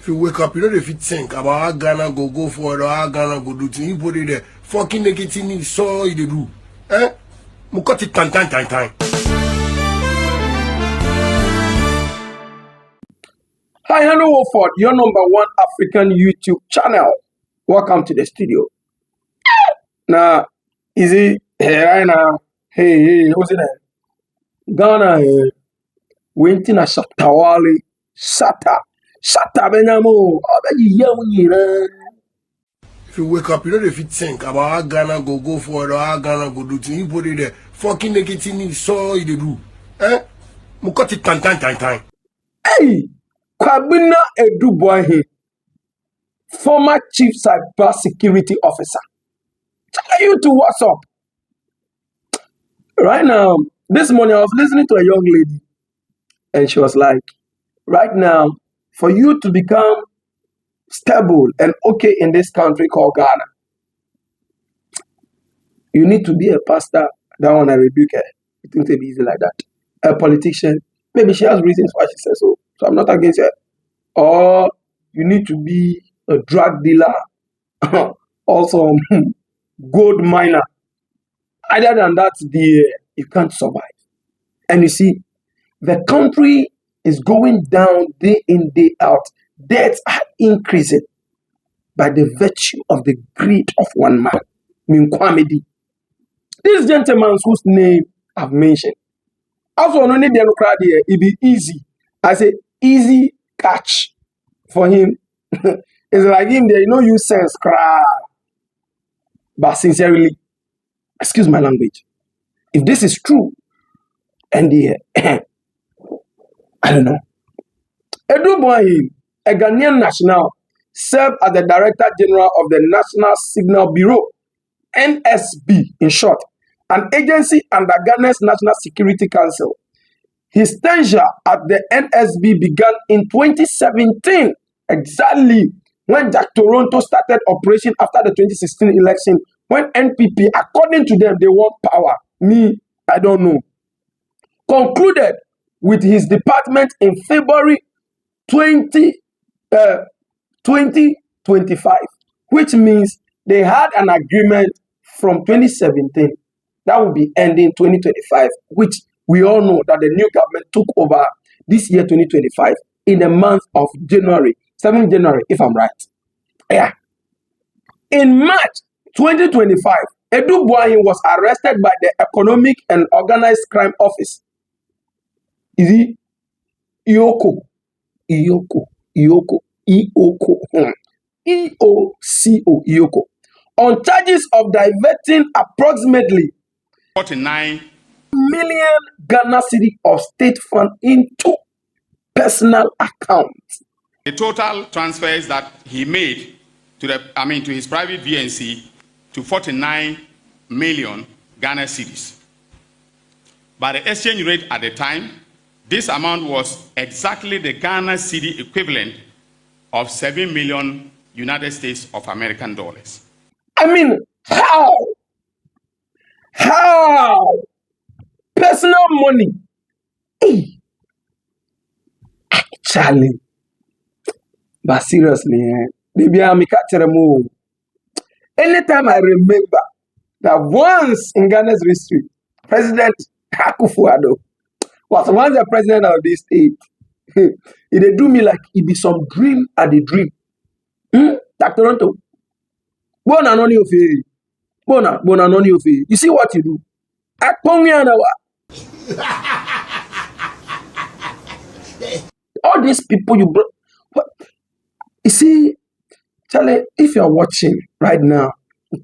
If you wake up, you don't if you think about how Ghana go forward or how Ghana go do things. You put it there. Fucking negative so you do. Mukoti tan. Hi, hello, Wolford, your #1 African YouTube channel. Welcome to the studio. Now, is it right now? Hey, what's it there? Ghana, went in a Shatawali, Shata Benyamo, If you wake up, you don't if you think about how Ghana go forward or how Ghana go do things. You put it there. Fucking negative so you do. Mukoti tan. Hey, Kwabena Adu-Boahene, former chief cyber security officer. Tell you to what's up. Right now, this morning I was listening to a young lady, and she was like, right now, for you to become stable and okay in this country called Ghana, you need to be a pastor. That one I rebuke her. It won't be easy like that. A politician, maybe she has reasons why she says so. So I'm not against her. Or you need to be a drug dealer, also gold miner. Other than that, you can't survive. And you see, the country is going down day in, day out. Debts are increasing by the virtue of the greed of one man, Kwabena. This gentleman whose name I've mentioned. Also, only Democrat here, it be easy. I say easy catch for him. It's like him there, you sense cry. But sincerely, excuse my language, if this is true, and I don't know. Adu-Boahene, a Ghanaian national, served as the Director General of the National Signal Bureau, NSB in short, an agency under Ghana's National Security Council. His tenure at the NSB began in 2017, exactly when Jack Toronto started operation after the 2016 election, when NPP, according to them, they want power. Me, I don't know. Concluded with his department in February 2025, which means they had an agreement from 2017 that will be ending 2025, which we all know that the new government took over this year 2025 in the month of January, 7th January, if I'm right. Yeah. In March 2025, Adu-Boahene was arrested by the Economic and Organized Crime Office. Is it EOCO, on charges of diverting approximately 49 million Ghana cedi of state fund into personal accounts. The total transfers that he made to his private VNC to 49 million Ghana cedis. By the exchange rate at the time, this amount was exactly the Ghana cedi equivalent of 7 million United States of American dollars. I mean, how? Personal money. Hey. Charlie. But seriously, anytime I remember that once in Ghana's history, President Akufo-Addo was once the president of this state, it do me like it be some dream at the dream. Like Toronto. You see what you do? All these people you brought. You see, Charlie, if you're watching right now,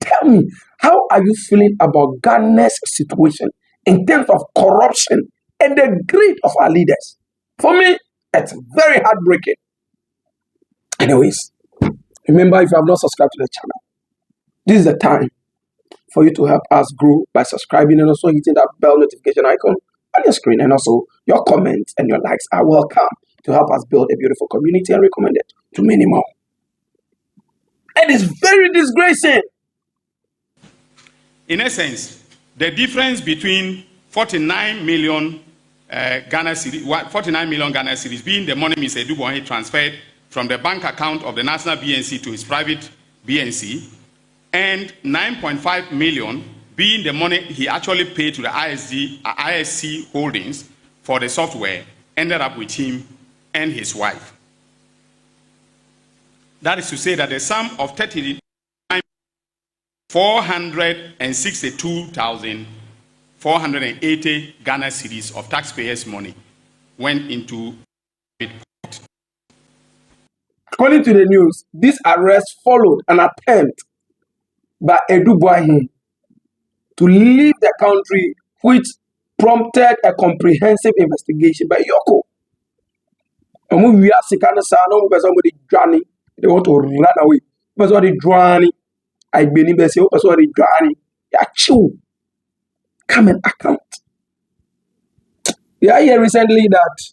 tell me, how are you feeling about Ghana's situation in terms of corruption and the greed of our leaders? For me, it's very heartbreaking. Anyways, remember, if you have not subscribed to the channel, this is the time for you to help us grow by subscribing and also hitting that bell notification icon on your screen. And also, your comments and your likes are welcome to help us build a beautiful community and recommend it to many more. It is very disgracing. In essence, the difference between 49 million Ghana cedis being the money Mr. Adu-Boahene transferred from the bank account of the National BNC to his private BNC, and 9.5 million being the money he actually paid to the ISC Holdings for the software, ended up with him and his wife. That is to say that the sum of 39,462,480 Ghana cedis of taxpayers' money went into it. According to the news, this arrest followed an attempt by Adu-Boahene to leave the country, which prompted a comprehensive investigation by Yoko. And we are sick of somebody drowning. They want to run away. But what they drowning, I believe they say, what they drowning, yeah, chew. Come and account. Yeah, hear recently that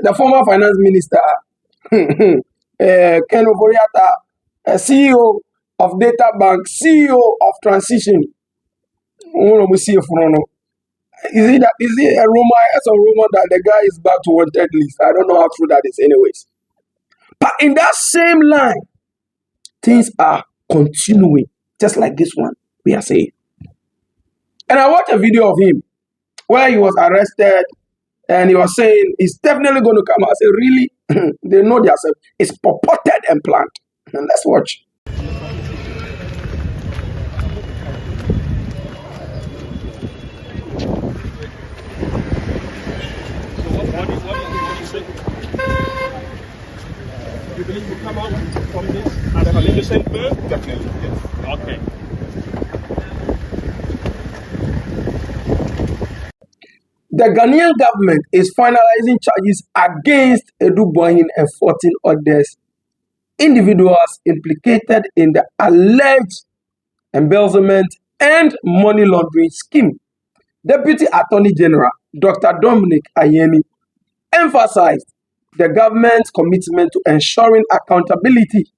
the former finance minister, Ken Oboriata, CEO of Data Bank, CEO of Transition, is it a rumor? It's a rumor that the guy is back to wanted list. I don't know how true that is, anyways. But in that same line, things are continuing, just like this one we are saying. And I watched a video of him where he was arrested and he was saying he's definitely going to come out. I said, really? They know themselves. It's purported and planned. And let's watch. You believe you come out from this as a innocent bird? Definitely, yes. Okay. The Ghanaian government is finalizing charges against Adu-Boahene and 14 others individuals implicated in the alleged embezzlement and money laundering scheme. Deputy Attorney General Dr. Dominic Ayeni emphasized the government's commitment to ensuring accountability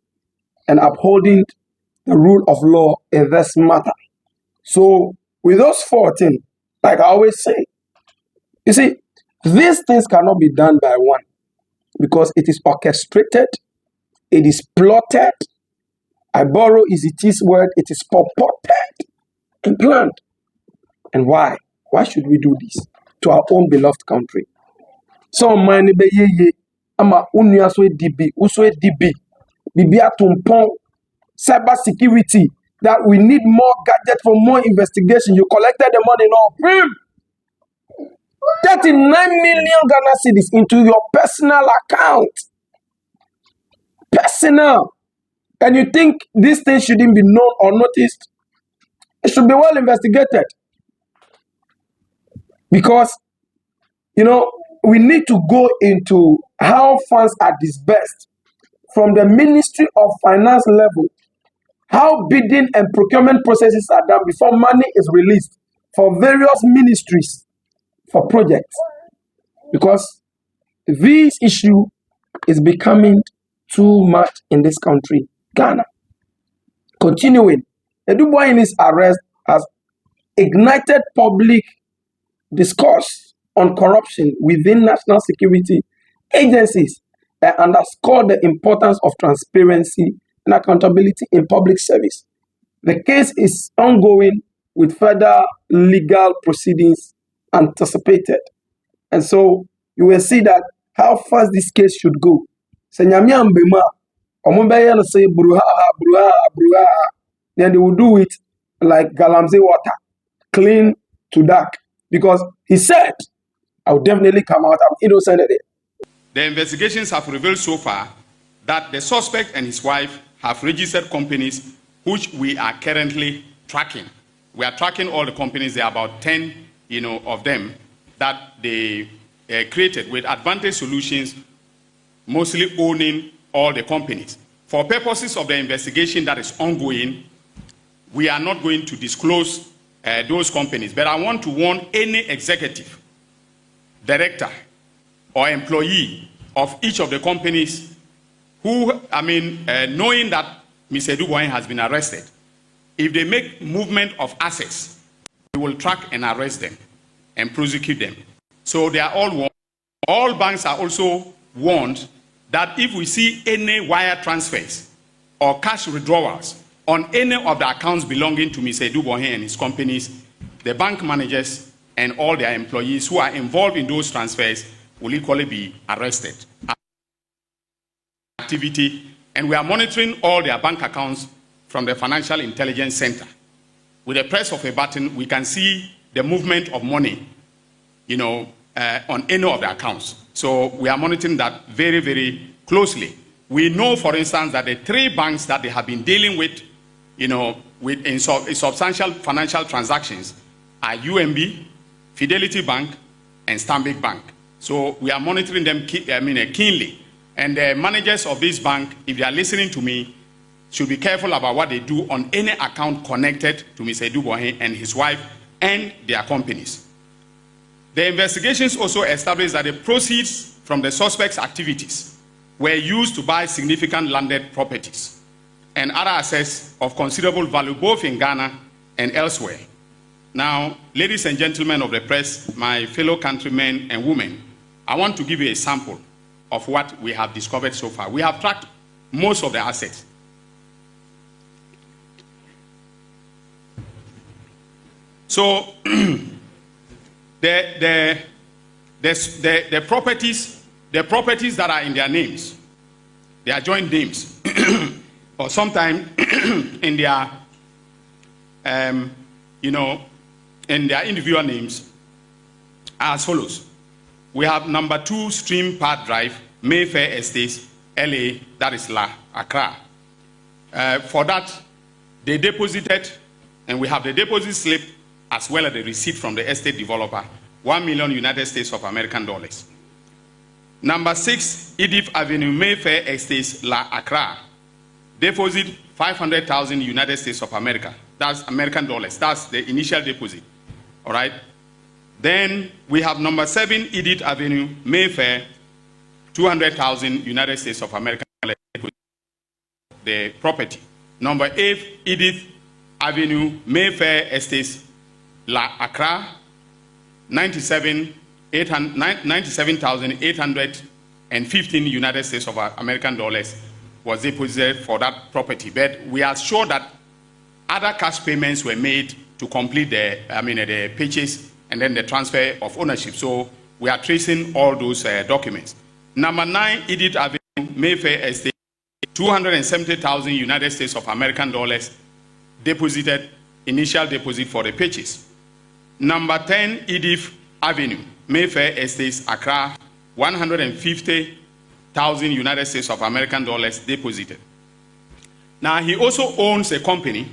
and upholding the rule of law in this matter. So, with those 14, like I always say, you see, these things cannot be done by one because it is orchestrated, it is plotted. I borrow ECT's word, it is purported and planned. And why? Why should we do this to our own beloved country? So, money be ye, ama unia so DB, uswe DB, bibia tumpon, cyber security, that we need more gadget for more investigation. You collected the money now. 39 million Ghana cedis into your personal account. Personal. And you think this thing shouldn't be known or noticed? It should be well investigated. Because, you know, we need to go into how funds are disbursed from the Ministry of Finance level, how bidding and procurement processes are done before money is released for various ministries for projects. Because this issue is becoming too much in this country, Ghana. Continuing, Adu-Boahene's arrest has ignited public discourse on corruption within national security agencies and underscored the importance of transparency and accountability in public service. The case is ongoing with further legal proceedings anticipated. And so you will see that how fast this case should go. Then they will do it like Galamsey water, clean to dark. Because he said, I will definitely come out, I'm innocent of it. The investigations have revealed so far that the suspect and his wife have registered companies which we are currently tracking. We are tracking all the companies. There are about 10, of them that they created with Advantage Solutions, mostly owning all the companies. For purposes of the investigation that is ongoing, we are not going to disclose those companies. But I want to warn any executive, director, or employee of each of the companies who, knowing that Mr. Adu-Boahene has been arrested, if they make movement of assets, we will track and arrest them and prosecute them. So they are all warned. All banks are also warned that if we see any wire transfers or cash withdrawals on any of the accounts belonging to Mr. Adu-Boahene and his companies, the bank managers and all their employees who are involved in those transfers will equally be arrested. Activity, and we are monitoring all their bank accounts from the Financial Intelligence Center. With the press of a button, we can see the movement of money, on any of the accounts. So we are monitoring that very, very closely. We know, for instance, that the 3 banks that they have been dealing with, in substantial financial transactions are UMB, Fidelity Bank, and Stanbic Bank. So we are monitoring them keenly. And the managers of this bank, if they are listening to me, should be careful about what they do on any account connected to Mr. Adu-Boahene and his wife and their companies. The investigations also established that the proceeds from the suspects' activities were used to buy significant landed properties and other assets of considerable value both in Ghana and elsewhere. Now, ladies and gentlemen of the press, my fellow countrymen and women, I want to give you a sample of what we have discovered so far. We have tracked most of the assets. So the properties that are in their names, their joint names, or sometimes in their in their individual names, are as follows. We have number 2 Stream Park Drive, Mayfair Estates, LA, that is Accra. For that, they deposited, and we have the deposit slip as well as the receipt from the estate developer, $1 million United States of American dollars. Number 6, Edith Avenue, Mayfair Estates, Accra. Deposit 500,000 United States of America. That's American dollars. That's the initial deposit. All right. Then we have number 7, Edith Avenue, Mayfair, 200,000 United States of America, the property. Number 8, Edith Avenue, Mayfair Estates, Accra, 97,815 United States of American dollars was deposited for that property. But we are sure that other cash payments were made to complete the purchase and then the transfer of ownership. So we are tracing all those documents. Number 9, Edith Avenue, Mayfair Estate, 270,000 United States of American dollars deposited, initial deposit for the purchase. Number 10, Edith Avenue, Mayfair Estates, Accra, 150,000 United States of American dollars deposited. Now he also owns a company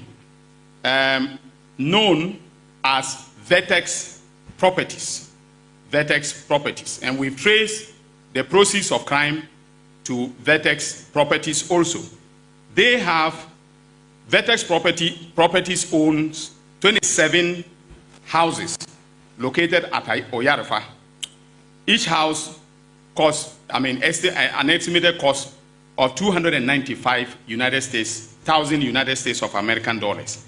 known as Vertex Properties, and we've traced the proceeds of crime to Vertex Properties also. They have, Vertex Properties owns 27 houses located at Oyarifa. Each house costs, an estimated cost of 295,000 United States of American dollars.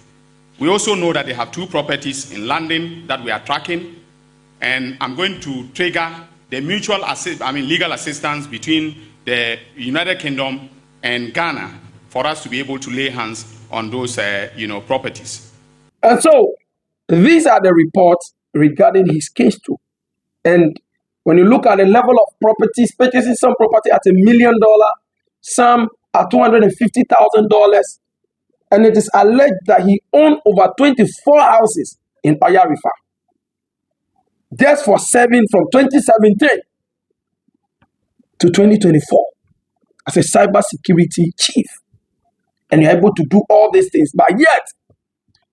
We also know that they have 2 properties in London that we are tracking, and I'm going to trigger the mutual legal assistance between the United Kingdom and Ghana for us to be able to lay hands on those properties. And so these are the reports regarding his case too. And when you look at the level of properties, purchasing some property at $1 million, some at $250,000, and it is alleged that he owned over 24 houses in Oyarifa, just for serving from 2017 to 2024 as a cybersecurity chief. And you're able to do all these things. But yet,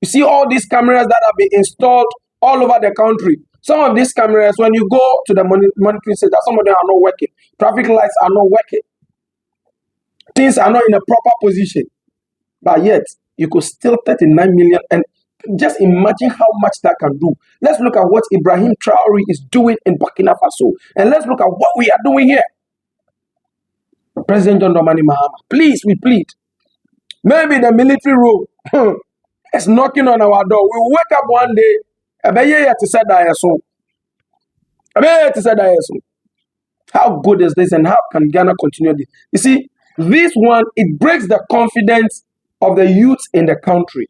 you see all these cameras that have been installed all over the country. Some of these cameras, when you go to the monitoring center, some of them are not working. Traffic lights are not working. Things are not in a proper position. But yet, you could steal 39 million. And just imagine how much that can do. Let's look at what Ibrahim Traore is doing in Burkina Faso. And let's look at what we are doing here. President John Dramani Mahama, please, we plead. Maybe the military rule is knocking on our door. We wake up one day, How good is this, and how can Ghana continue this? You see, this one, it breaks the confidence of the youth in the country.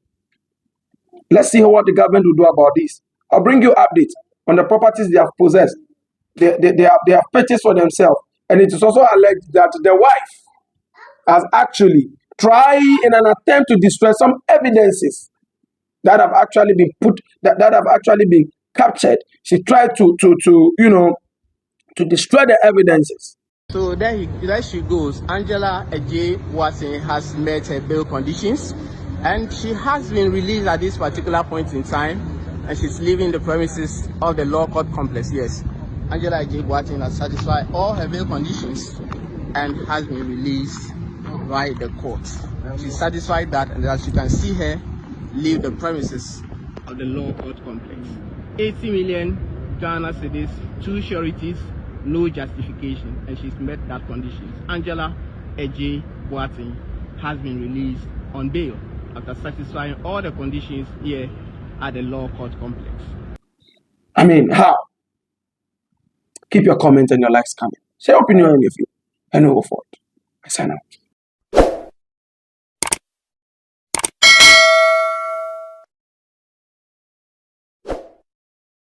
Let's see what the government will do about this. I'll bring you updates on the properties they have possessed. They have purchased for themselves. And it is also alleged that the wife has actually tried in an attempt to destroy some evidences that have actually been that have actually been captured. She tried to destroy the evidences. So there she goes. Angela Adu-Boahene has met her bail conditions, and she has been released at this particular point in time, and she's leaving the premises of the law court complex. Yes, Angela Adu-Boahene has satisfied all her bail conditions and has been released by the court. She's satisfied that, and as you can see her leave the premises of the law court complex. 80 million Ghana cedis, 2 sureties, no justification, and she's met that conditions. Angela Adu-Boahene has been released on bail after satisfying all the conditions here at the law court complex. I mean, how? Keep your comments and your likes coming. Share your opinion if you and go forward. I sign out.